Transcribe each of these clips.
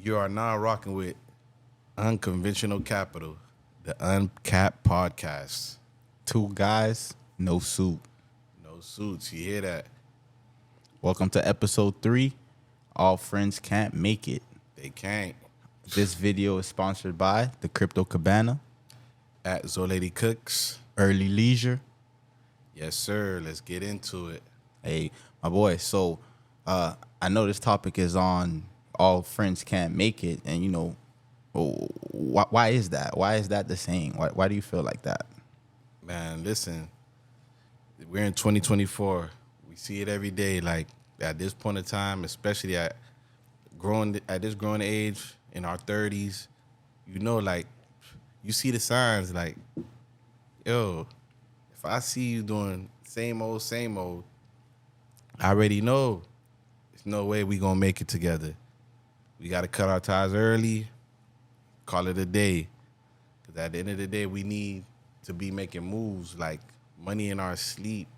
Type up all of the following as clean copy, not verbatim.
You are now rocking with Unconventional Capital, the Uncapped Podcast. Two guys, no suit. No suits, you hear that? Welcome to episode 3. All friends can't make it. They can't. This video is sponsored by the Crypto Cabana, At Zolady Cooks. Early Leisure. Yes, sir. Let's get into it. Hey, my boy. So, I know this topic is on all friends can't make it, and why is that? Why is that the saying? Why do you feel like that? Man, listen, we're in 2024. We see it every day. Like at this point in time, especially at this growing age in our 30s, like you see the signs. Like, yo, if I see you doing same old, I already know there's no way we gonna make it together. We gotta cut our ties early, call it a day. Cause at the end of the day, we need to be making moves like money in our sleep.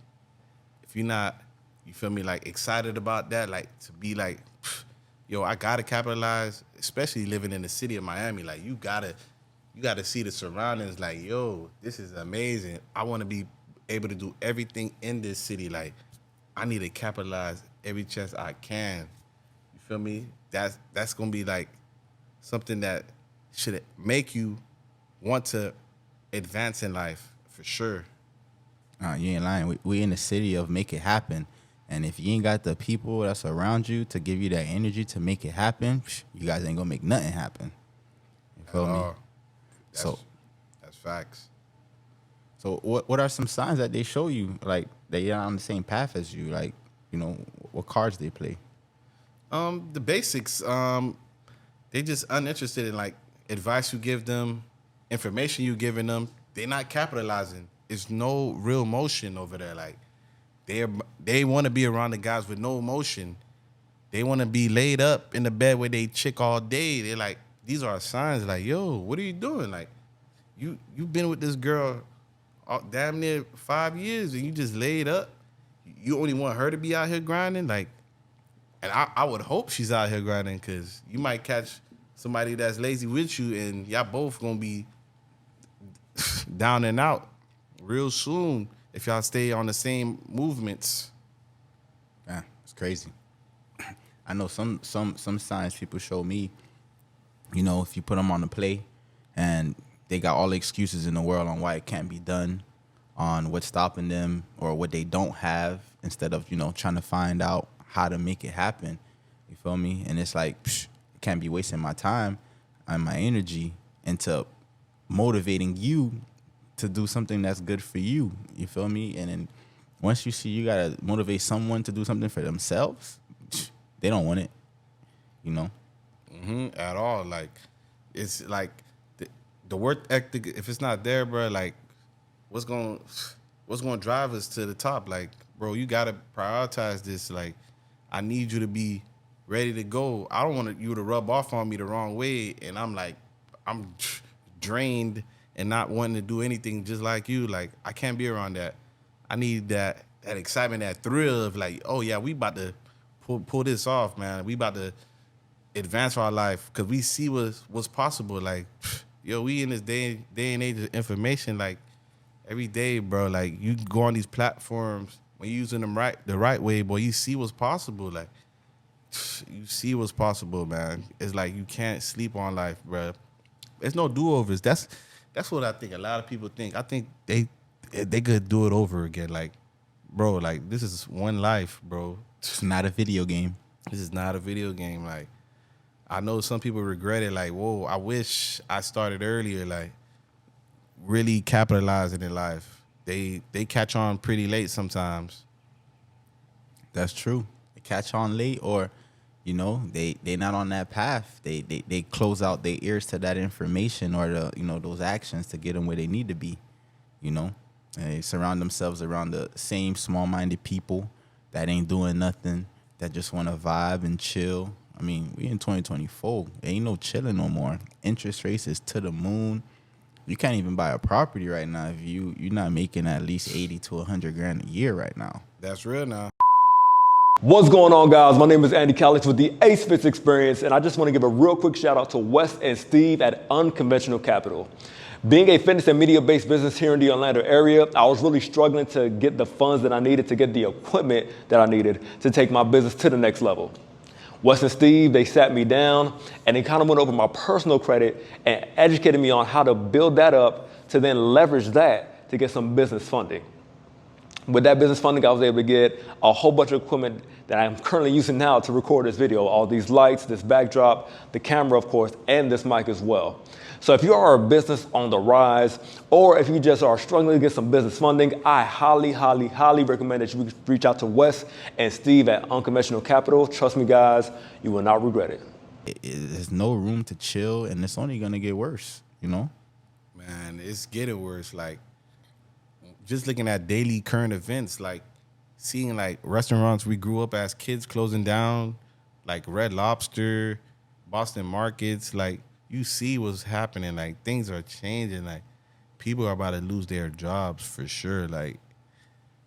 If you're not, you feel me, like excited about that, like to be like, yo, I gotta capitalize, especially living in the city of Miami. Like you gotta see the surroundings. Like, yo, this is amazing. I want to be able to do everything in this city. Like, I need to capitalize every chance I can. You feel me? That's gonna be like something that should make you want to advance in life for sure. You ain't lying. We in the city of make it happen. And if you ain't got the people that's around you to give you that energy to make it happen, you guys ain't gonna make nothing happen. You feel me? That's facts. So what are some signs that they show you, like they're on the same path as you, like, what cards they play? The basics. They just uninterested in like advice you give them, information you giving them. They're not capitalizing. It's no real motion over there. Like they want to be around the guys with no emotion. They want to be laid up in the bed with they chick all day. They're like, these are signs. Like, yo, what are you doing? Like, you've been with this girl damn near 5 years and you just laid up. You only want her to be out here grinding. Like, and I would hope she's out here grinding because you might catch somebody that's lazy with you and y'all both gonna be down and out real soon if y'all stay on the same movements. Yeah, it's crazy. I know some signs people show me, if you put them on the play and they got all the excuses in the world on why it can't be done, on what's stopping them or what they don't have, instead of, trying to find out how to make it happen. You feel me? And it's like, I can't be wasting my time and my energy into motivating you to do something that's good for you. You feel me? And then once you see you gotta motivate someone to do something for themselves, they don't want it. At all. Like, it's like the work ethic. If it's not there, bro, like what's gonna drive us to the top? Like, bro, you gotta prioritize this. Like, I need you to be ready to go. I don't want you to rub off on me the wrong way, and I'm drained and not wanting to do anything just like you. Like, I can't be around that. I need that excitement, that thrill of like, oh yeah, we about to pull this off, man. We about to advance our life because we see what's possible. Like, yo, we in this day and age of information. Like, every day, bro. Like, you go on these platforms when you're using them the right way, boy. You see what's possible. Like, you see what's possible, man. It's like you can't sleep on life, bro. There's no do-overs. That's what I think a lot of people think. I think they could do it over again. Like, bro, like, this is one life, bro. It's not a video game. This is not a video game. Like, I know some people regret it. Like, whoa, I wish I started earlier. Like, really capitalizing in life. They catch on pretty late sometimes. That's true. They catch on late, or they not on that path. They close out their ears to that information or those actions to get them where they need to be. And they surround themselves around the same small-minded people that ain't doing nothing, that just want to vibe and chill. I mean, we in 2024. Ain't no chilling no more. Interest rates is to the moon. You can't even buy a property right now if you're not making at least 80 to 100 grand a year right now. That's real now. What's going on, guys? My name is Andy Calix with the Ace Fits Experience, and I just want to give a real quick shout out to Wes and Steve at Unconventional Capital. Being a fitness and media-based business here in the Orlando area, I was really struggling to get the funds that I needed to get the equipment that I needed to take my business to the next level. Wes and Steve, they sat me down and they kind of went over my personal credit and educated me on how to build that up to then leverage that to get some business funding. With that business funding, I was able to get a whole bunch of equipment that I'm currently using now to record this video. All these lights, this backdrop, the camera, of course, and this mic as well. So if you are a business on the rise, or if you just are struggling to get some business funding, I highly, highly, highly recommend that you reach out to Wes and Steve at Unconventional Capital. Trust me, guys, you will not regret it. There's no room to chill, and it's only gonna get worse. You know. Man, it's getting worse. Like, just looking at daily current events, like seeing like restaurants we grew up as kids closing down, like Red Lobster, Boston Markets, like you see what's happening. Like things are changing. Like people are about to lose their jobs for sure. Like,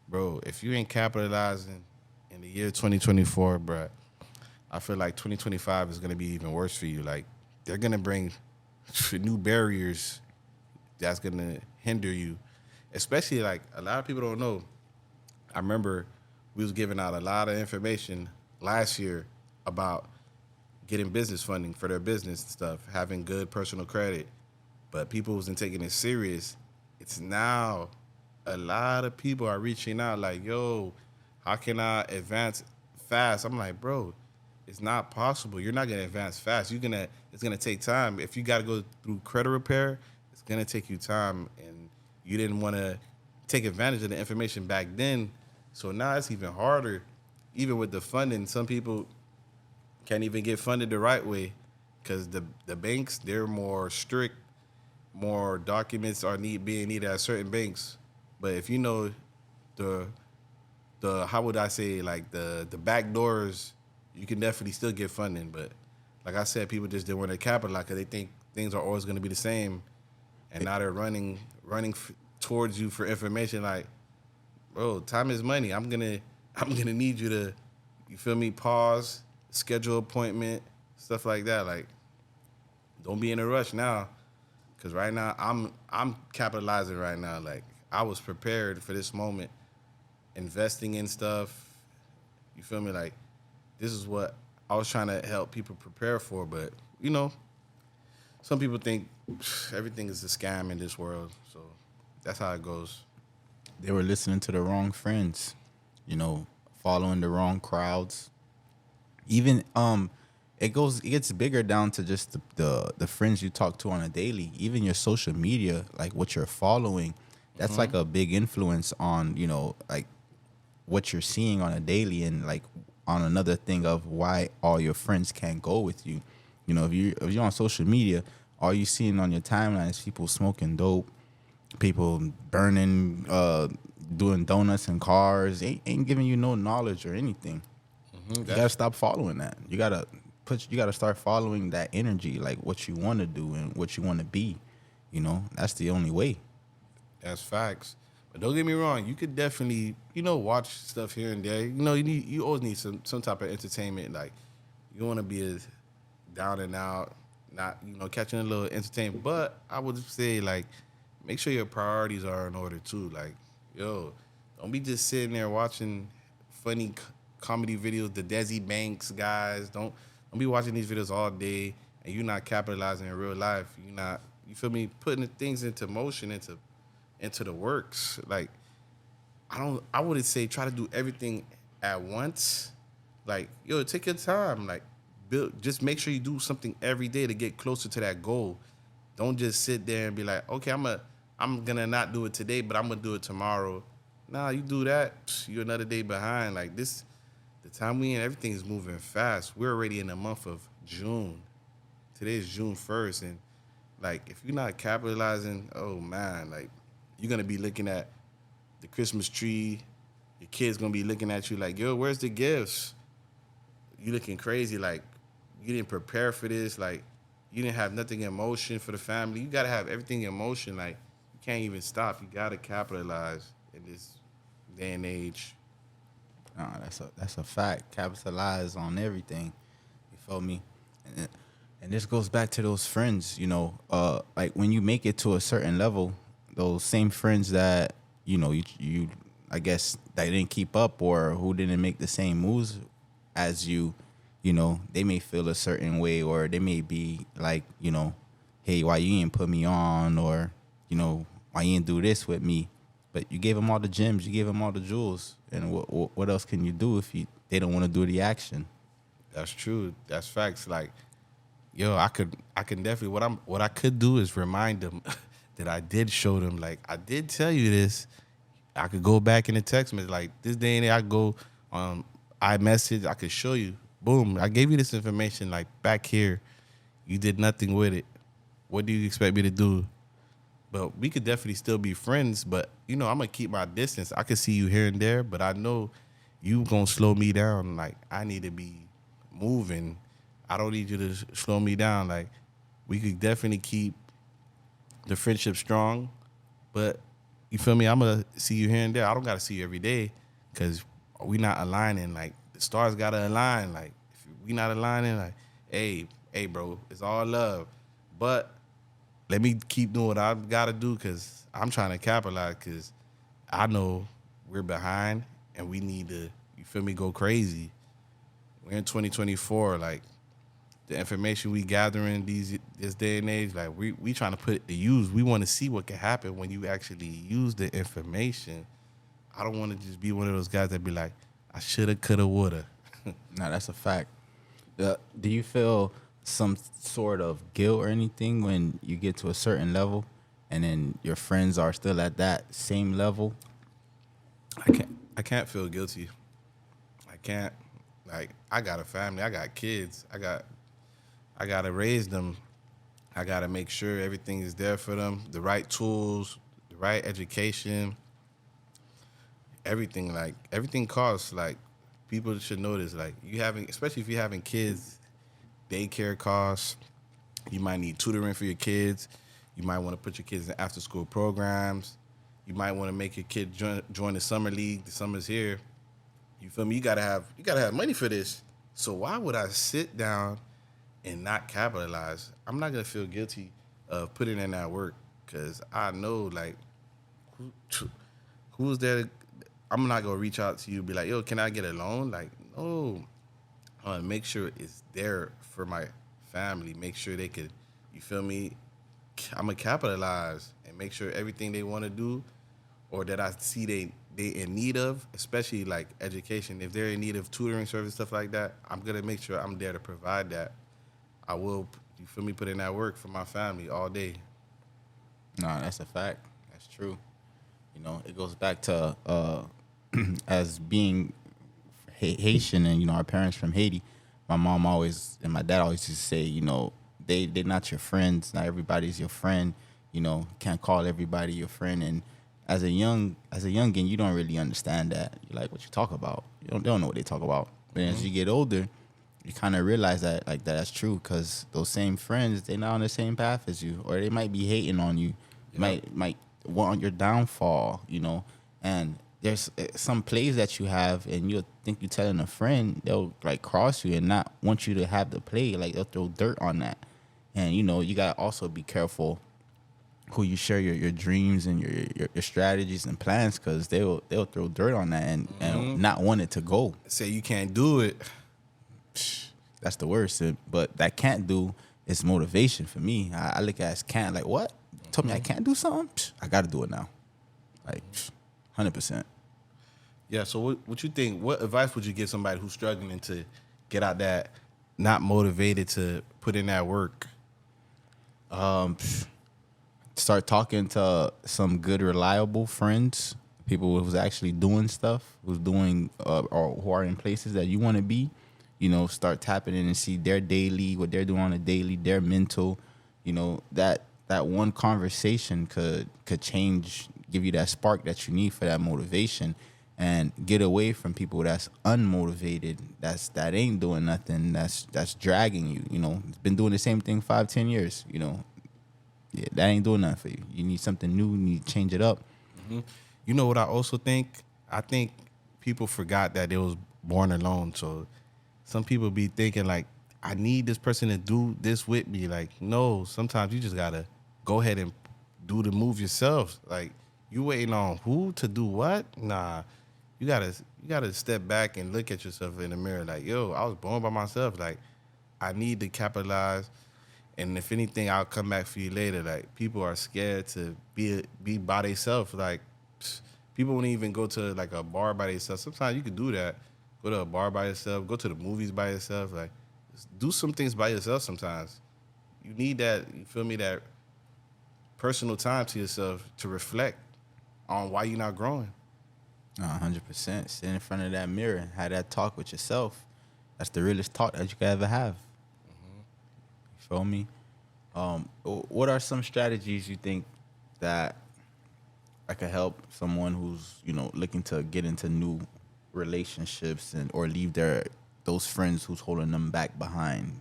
bro, if you ain't capitalizing in the year 2024, bro, I feel like 2025 is gonna be even worse for you. Like they're gonna bring new barriers that's gonna hinder you. Especially like a lot of people don't know. I remember we was giving out a lot of information last year about getting business funding for their business and stuff, having good personal credit, but people wasn't taking it serious. It's now a lot of people are reaching out like, yo, how can I advance fast? I'm like, bro, it's not possible. You're not gonna advance fast. It's gonna take time. If you gotta go through credit repair, it's gonna take you time, and you didn't want to take advantage of the information back then. So now it's even harder. Even with the funding, some people can't even get funded the right way because the banks, they're more strict, more documents are being needed at certain banks. But if you know the how would I say, like the back doors, you can definitely still get funding. But like I said, people just didn't want to capitalize because they think things are always going to be the same. And now they're running towards you for information. Like, bro, time is money. I'm gonna need you to, you feel me? Pause, schedule appointment, stuff like that. Like, don't be in a rush now, because right now I'm capitalizing right now. Like, I was prepared for this moment, investing in stuff. You feel me? Like, this is what I was trying to help people prepare for. But you know, some people think everything is a scam in this world, so that's how it goes. They were listening to the wrong friends, you know, following the wrong crowds. Even it gets bigger down to just the friends you talk to on a daily. Even your social media, like what you're following, that's like a big influence on, you know, like what you're seeing on a daily, and like on another thing of why all your friends can't go with you. You know, if you're on social media, all you seeing on your timeline is people smoking dope, people burning, doing donuts in cars. Ain't giving you no knowledge or anything. You gotta stop following that. You gotta start following that energy, like what you want to do and what you want to be. You know, that's the only way. That's facts. But don't get me wrong, you could definitely, watch stuff here and there. You always need some type of entertainment. Like, you want to be as down and out, not, catching a little entertainment. But I would say, like, make sure your priorities are in order too. Like, don't be just sitting there watching funny comedy videos, the Desi Banks guys. Don't be watching these videos all day and you're not capitalizing in real life. You're not, you feel me, putting things into motion, into the works. Like, I wouldn't say try to do everything at once. Like, take your time. Like, just make sure you do something every day to get closer to that goal. Don't just sit there and be like, okay, I'm gonna not do it today, but I'm gonna do it tomorrow. Nah, you do that, you're another day behind. Like, the time we in, everything is moving fast. We're already in the month of June. Today is June 1st, and like, if you're not capitalizing, oh man, like, you're gonna be looking at the Christmas tree. Your kid's gonna be looking at you like, yo, where's the gifts? You looking crazy, like you didn't prepare for this, like you didn't have nothing in motion for the family. You gotta have everything in motion. Like, you can't even stop. You gotta capitalize in this day and age. Nah, that's a fact. Capitalize on everything. You feel me? And this goes back to those friends, like when you make it to a certain level, those same friends that, you I guess that didn't keep up or who didn't make the same moves as you, they may feel a certain way or they may be like, hey, why you ain't put me on or, why you ain't do this with me? But you gave them all the gems, you gave them all the jewels. And what else can you do if they don't want to do the action? That's true. That's facts. Like, yo, I can definitely what I could do is remind them that I did show them, like, I did tell you this. I could go back in the text message, like this day and day I go on iMessage, I could show you. Boom, I gave you this information, like back here. You did nothing with it. What do you expect me to do? But we could definitely still be friends, but I'm gonna keep my distance. I could see you here and there, but I know you gonna slow me down. Like, I need to be moving. I don't need you to slow me down. Like, we could definitely keep the friendship strong, but you feel me? I'm gonna see you here and there. I don't gotta see you every day because we not aligning. Like, the stars gotta align. Like, if we not aligning, like, hey, bro, it's all love. But let me keep doing what I gotta do because I'm trying to capitalize because I know we're behind and we need to, you feel me, go crazy. We're in 2024, like, the information we gathering this day and age, like, we trying to put it to use. We want to see what can happen when you actually use the information. I don't want to just be one of those guys that be like, I shoulda, coulda, woulda. No, that's a fact. Do you feel some sort of guilt or anything when you get to a certain level and then your friends are still at that same level? I can't feel guilty. I can't. Like, I got a family. I got kids. I gotta raise them. I gotta make sure everything is there for them. The right tools, the right education, everything. Like, everything costs. Like, people should know this. Like, especially if you're having kids, daycare costs. You might need tutoring for your kids. You might want to put your kids in after school programs. You might want to make your kid join the summer league. The summer's here. You feel me? You gotta have money for this. So why would I sit down and not capitalize? I'm not gonna feel guilty of putting in that work because I know, like, who's there? I'm not gonna reach out to you and be like, yo, can I get a loan? Like, no. I wanna make sure it's there for my family. Make sure they could, you feel me? I'm gonna capitalize and make sure everything they want to do or that I see they in need of, especially like education. If they're in need of tutoring service, stuff like that, I'm gonna make sure I'm there to provide that. I will, you feel me, put in that work for my family all day. No, that's a fact. That's true. It goes back to as being Haitian and our parents from Haiti. My mom always and my dad always used to say, they're not your friends. Not everybody's your friend. Can't call everybody your friend. And as a youngin, you don't really understand that. You're like, what you talk about? They don't know what they talk about. But as you get older, you kind of realize that that's true because those same friends, they're not on the same path as you, or they might be hating on you, might want your downfall, And there's some plays that you have, and you'll think you're telling a friend, they'll like cross you and not want you to have the play. Like, they'll throw dirt on that, and you gotta also be careful who you share your dreams and your strategies and plans because they'll throw dirt on that and not want it to go. Say you can't do it. That's the worst. But that can't do is motivation for me. I look at it as can't. Like, what? Told me I can't do something? I got to do it now. Like, 100%. Yeah, so what you think? What advice would you give somebody who's struggling to get out that, not motivated to put in that work? Start talking to some good, reliable friends, people who's actually doing stuff, who's doing or who are in places that you want to be. Start tapping in and see their daily, what they're doing on a daily, their mental. That one conversation could change, give you that spark that you need for that motivation, and get away from people that's unmotivated, that ain't doing nothing, that's dragging you. It's been doing the same thing 5-10 years. Yeah, that ain't doing nothing for you. You need something new. You need to change it up. You know what I also think? I think people forgot that they was born alone. So some people be thinking like, I need this person to do this with me. Like, no, sometimes you just gotta go ahead and do the move yourself. Like, you waiting on who to do what? Nah. You gotta step back and look at yourself in the mirror. Like, yo, I was born by myself. Like, I need to capitalize. And if anything, I'll come back for you later. Like, people are scared to be by themselves. Like, people won't even go to like a bar by themselves. Sometimes you can do that. Go to a bar by yourself. Go to the movies by yourself. Like, just do some things by yourself sometimes. You need that, you feel me, that personal time to yourself to reflect on why you're not growing. 100%. Sit in front of that mirror and have that talk with yourself. That's the realest talk that you could ever have. You feel me? What are some strategies you think that could help someone who's, looking to get into new relationships or leave those friends who's holding them back behind?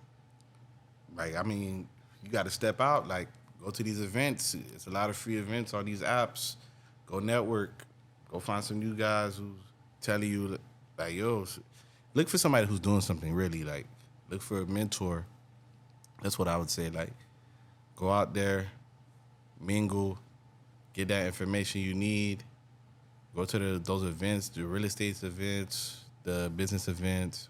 Like, I mean, you got to step out. Like, go to these events. It's a lot of free events on these apps. Go network. Go find some new guys who's telling you, like, yo, look for somebody who's doing something really. Like, look for a mentor. That's what I would say. Like, go out there, mingle, get that information you need. Go to those events, the real estate events, the business events.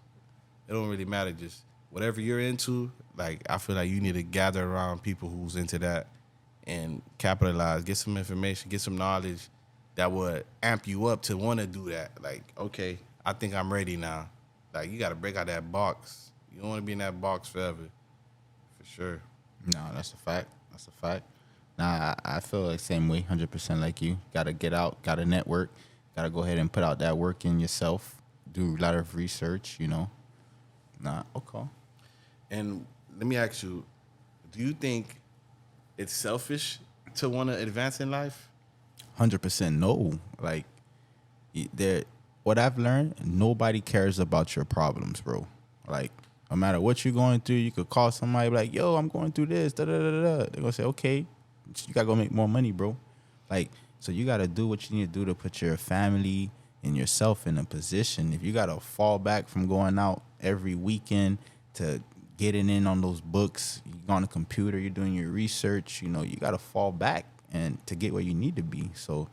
It don't really matter. Just whatever you're into, like, I feel like you need to gather around people who's into that and capitalize. Get some information, get some knowledge that would amp you up to want to do that. Like, okay, I think I'm ready now. Like, you got to break out that box. You don't want to be in that box forever, for sure. No, that's a fact. That's a fact. Nah, I feel the same way, 100% like you. Got to get out, got to network, got to go ahead and put out that work in yourself, do a lot of research, Nah, okay. And let me ask you, do you think it's selfish to want to advance in life? 100% no. Like, what I've learned, nobody cares about your problems, bro. Like, no matter what you're going through, you could call somebody like, yo, I'm going through this, da da da da. They're going to say, okay, you got to go make more money, bro. Like, so you got to do what you need to do to put your family and yourself in a position. If you got to fall back from going out every weekend to getting in on those books, you're on the computer, you're doing your research, you got to fall back and to get where you need to be. So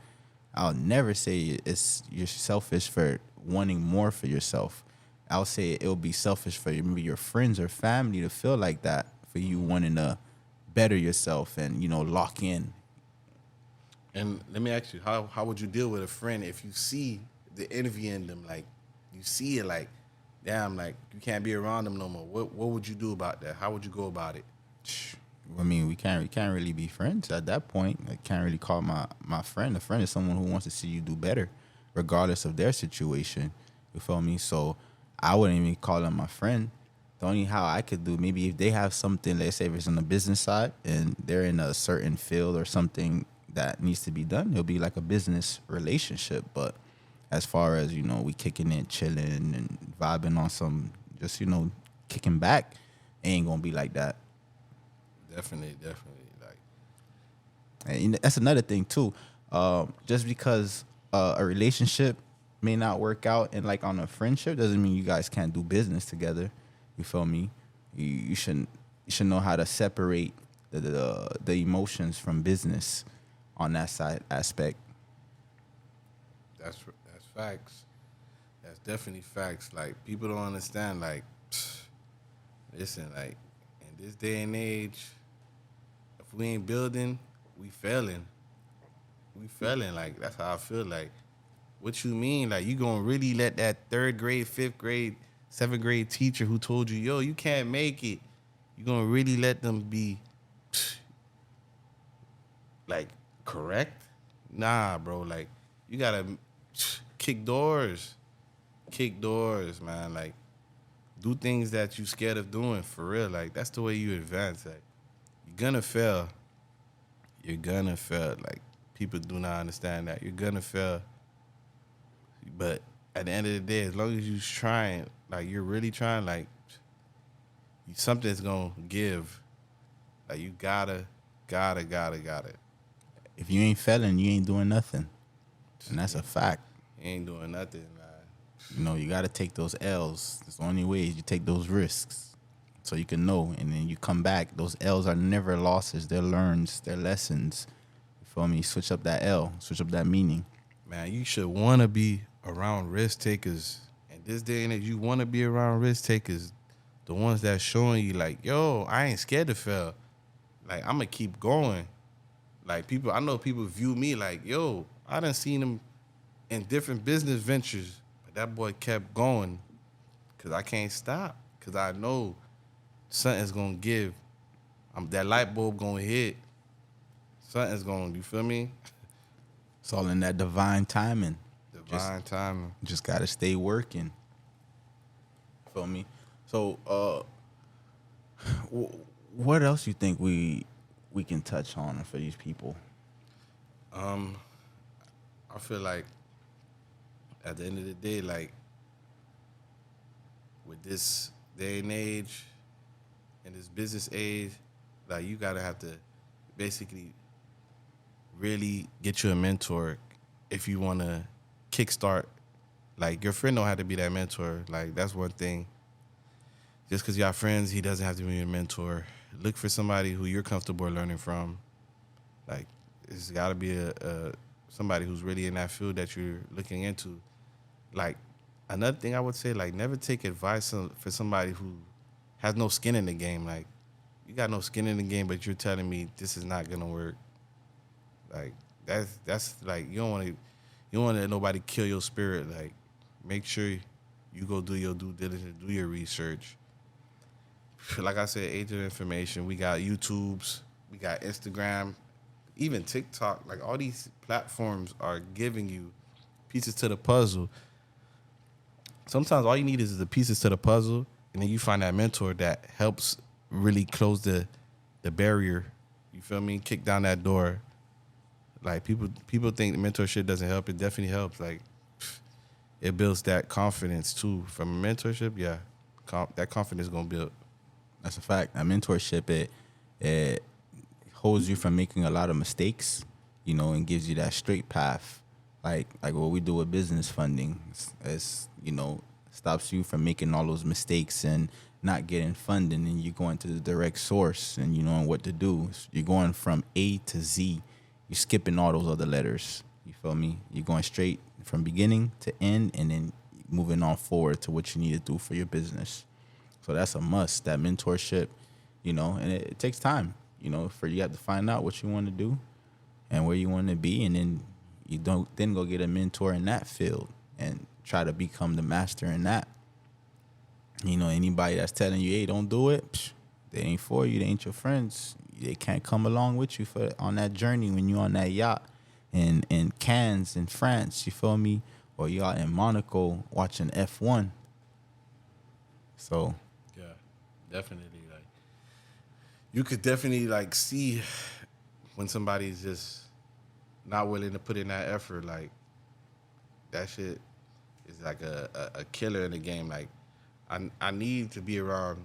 I'll never say you're selfish for wanting more for yourself. I'll say it'll be selfish for maybe your friends or family to feel like that, for you wanting to better yourself and, lock in. And let me ask you, how would you deal with a friend if you see the envy in them? Like, you see it like, damn, like, you can't be around them no more. What would you do about that? How would you go about it? I mean, we can't really be friends at that point. I can't really call my friend. A friend is someone who wants to see you do better, regardless of their situation. You feel me? So I wouldn't even call them my friend. The only how I could do, maybe if they have something, let's say if it's on the business side and they're in a certain field or something that needs to be done, it'll be like a business relationship. But as far as, we kicking it, chilling and vibing on some, just, kicking back, it ain't gonna be like that. Definitely. Like, And that's another thing too. Just because a relationship may not work out and like on a friendship doesn't mean you guys can't do business together. You feel me? You should know how to separate the emotions from business on that side aspect. That's facts. That's definitely facts. Like, people don't understand. Like, listen, like, in this day and age, if we ain't building, we failing. We failing. Like, that's how I feel. Like, what you mean? Like, you gonna really let that 3rd grade, 5th grade, 7th grade teacher who told you, yo, you can't make it, you gonna really let them be, like, correct? Nah, bro. Like, you gotta kick doors, man. Like, do things that you scared of doing, for real. Like, that's the way you advance. Like, you're gonna fail. Like, people do not understand that. You're gonna fail. But at the end of the day, as long as you're trying, like, you're really trying, like, something's gonna give. Like, you gotta. If you ain't failing, you ain't doing nothing. And that's a fact. You ain't doing nothing, man. You know, you got to take those L's. It's the only way is you take those risks so you can know. And then you come back. Those L's are never losses. They're learns. They're lessons. You feel me? Switch up that L. Switch up that meaning. Man, you should want to be around risk takers. In this day and age, you want to be around risk takers. The ones that's showing you like, yo, I ain't scared to fail. Like, I'm going to keep going. Like, I know people view me like, yo, I done seen him in different business ventures. But that boy kept going because I can't stop. Because I know something's going to give. That light bulb going to hit. Something's going to, you feel me? It's all in that divine timing. Divine timing. Just got to stay working. Feel me? So, what else you think we can touch on for these people? I feel like at the end of the day, like with this day and age and this business age, like you gotta have to basically really get you a mentor if you wanna kickstart. Like your friend don't have to be that mentor. Like that's one thing. Just because you have friends, he doesn't have to be your mentor. Look for somebody who you're comfortable learning from. Like it's got to be somebody who's really in that field that you're looking into. Like another thing I would say, like never take advice for somebody who has no skin in the game. Like you got no skin in the game, but you're telling me this is not gonna work. Like that's like you don't want to let nobody kill your spirit. Like make sure you go do your due diligence, do your research. Like I said, age of information. We got YouTubes, we got Instagram, even TikTok. Like all these platforms are giving you pieces to the puzzle. Sometimes all you need is the pieces to the puzzle, and then you find that mentor that helps really close the barrier. You feel me? Kick down that door. Like people think mentorship doesn't help. It definitely helps. Like it builds that confidence too. From a mentorship, yeah, that confidence is gonna build. That's a fact. That mentorship, it holds you from making a lot of mistakes, you know, and gives you that straight path. Like what we do with business funding, it's you know, stops you from making all those mistakes and not getting funding, and you're going to the direct source and you know what to do. You're going from A to Z. You're skipping all those other letters. You feel me? You're going straight from beginning to end and then moving on forward to what you need to do for your business. So that's a must, that mentorship, you know, and it takes time, you know, you have to find out what you want to do and where you want to be. And then you don't then go get a mentor in that field and try to become the master in that. You know, anybody that's telling you, hey, don't do it, they ain't for you. They ain't your friends. They can't come along with you on that journey when you're on that yacht in Cannes in France, you feel me? Or you're out in Monaco watching F1. So yeah, definitely. Like you could definitely like see when somebody's just not willing to put in that effort. Like that shit is like a killer in the game. Like I need to be around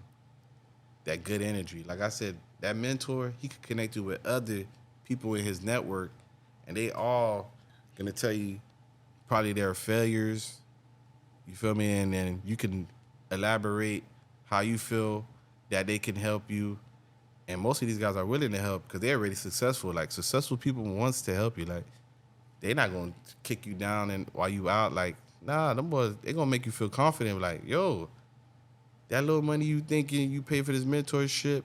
that good energy. Like I said, that mentor, he could connect you with other people in his network, and they all gonna tell you probably their failures. You feel me? And then you can elaborate how you feel that they can help you. And most of these guys are willing to help because they're already successful. Like successful people wants to help you. Like they're not gonna kick you down and while you out. Like nah, them boys they gonna make you feel confident. Like yo, that little money you thinking you pay for this mentorship,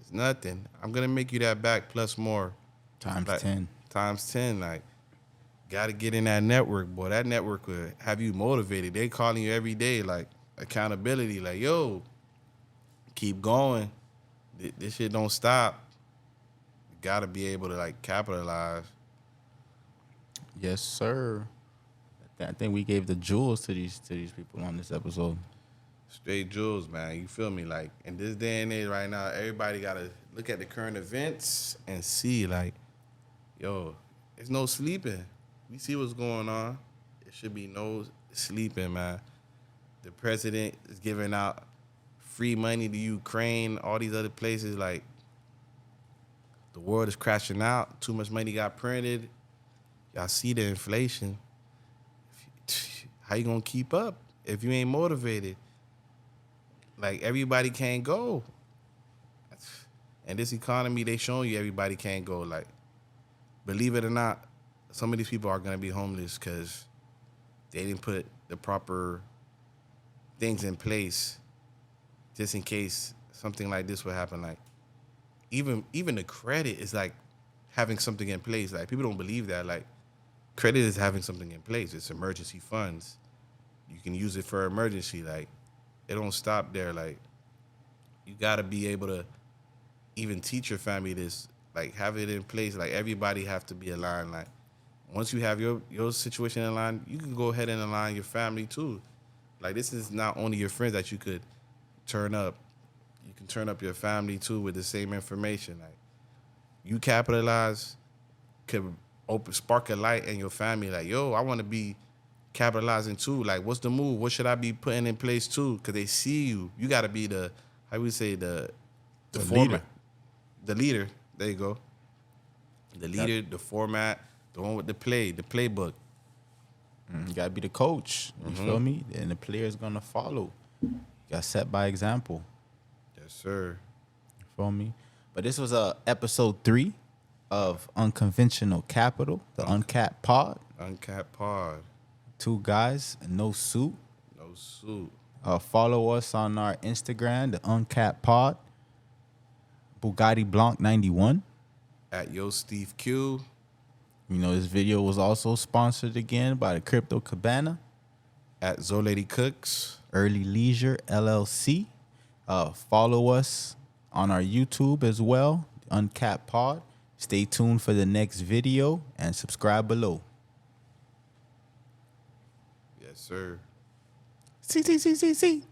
it's nothing. I'm gonna make you that back plus more. times Like, 10. Times 10. Like gotta get in that network, boy. That network will have you motivated. They calling you every day, like accountability. Like yo, keep going. This shit don't stop. You gotta be able to like capitalize. Yes, sir. I think we gave the jewels to these people on this episode. Straight jewels, man. You feel me? Like in this day and age right now, everybody gotta look at the current events and see like, yo, there's no sleeping. We see what's going on. There should be no sleeping, man. The president is giving out free money to Ukraine, all these other places. Like the world is crashing out. Too much money got printed. Y'all see the inflation. How you gonna keep up? if you ain't motivated, like everybody can't go. And this economy, they showing you everybody can't go. Like, believe it or not, some of these people are gonna be homeless because they didn't put the proper things in place just in case something like this would happen. Like, even the credit is like having something in place. Like, people don't believe that. Like, credit is having something in place. It's emergency funds. You can use it for emergency. Like, it don't stop there. Like, you gotta be able to even teach your family this. Like, have it in place. Like, everybody have to be aligned. Like, once you have your situation in line, you can go ahead and align your family too. Like, this is not only your friends that you could turn up. You can turn up your family too with the same information. Like, you capitalize, could spark a light in your family. Like, yo, I want to be capitalizing too. Like, what's the move? What should I be putting in place too? Because they see you. You got to be the, how we say, the format. The leader. There you go. The leader, the format, the one with the playbook. You gotta be the coach. You feel me? And the player's gonna follow. You got set by example. Yes, sir. You feel me? But this was episode 3 of Unconventional Capital, the Uncapped Pod. Uncapped pod. 2 guys, no suit. No suit. Follow us on our Instagram, the Uncapped Pod. Bugatti Blanc 91. At Yo Steve Q. You know, this video was also sponsored again by the Crypto Cabana. At Zolady Cooks. Early Leisure LLC. Follow us on our YouTube as well, the Uncapped Pod. Stay tuned for the next video and subscribe below. Yes, sir. See.